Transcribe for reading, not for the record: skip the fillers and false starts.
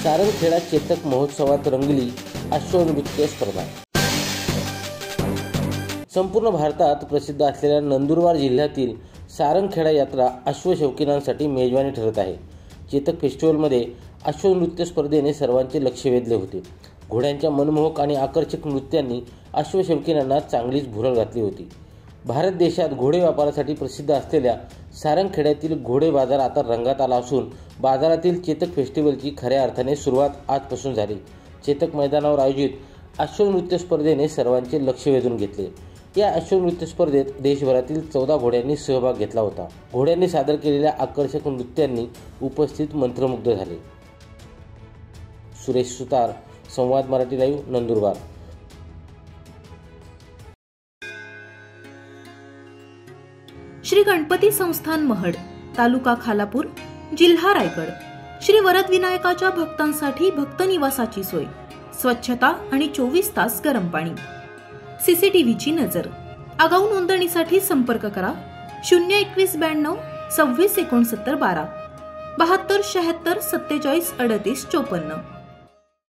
सारंगखेडा चेतक महोत्सवात रंगली अश्वनृत्य स्पर्धा। संपूर्ण भारतात प्रसिद्ध असलेल्या नंदुरबार जिल्ह्यातील सारंगखेडा यात्रा अश्वशौकीनांसाठी मेजवानी ठरत आहे। चेतक फेस्टिवलमध्ये अश्वनृत्य स्पर्धेने सर्वांचे लक्ष वेधले होते। घोड्यांच्या मनमोहक आणि आकर्षक नृत्यांनी अश्वशौकीनांना चांगलीच भुरळ घातली होती। भारत देशात घोडे व्यापारासाठी प्रसिद्ध असलेल्या सारंगखेड्यातील घोडे बाजार आता रंगात आला असून बाजारातील चेतक फेस्टिवलची खऱ्या अर्थाने सुरुवात आजपासून झाली। चेतक मैदानावर आयोजित अश्वनृत्य स्पर्धेने सर्वांचे लक्ष वेधून घेतले। या अश्वनृत्य स्पर्धेत देशभरातील 14 घोड्यांनी सहभाग घेतला होता। घोड्यांनी सादर केलेल्या आकर्षक नृत्यांनी उपस्थित मंत्रमुग्ध झाले। सुरेश सुतार, संवाद मराठी लाईव्ह, नंदुरबार। श्री गणपती संस्थान महड, तालुका खालापूर, जिल्हा रायगड। श्री वरद विनायकाच्या भक्तांसाठी भक्त निवासाची सोय, स्वच्छता आणि 24 तास गरम पाणी, सीसीटीव्हीची नजर। आगाऊ नोंदणीसाठी संपर्क करा 02192 26 69 12 72 76 47 38 54।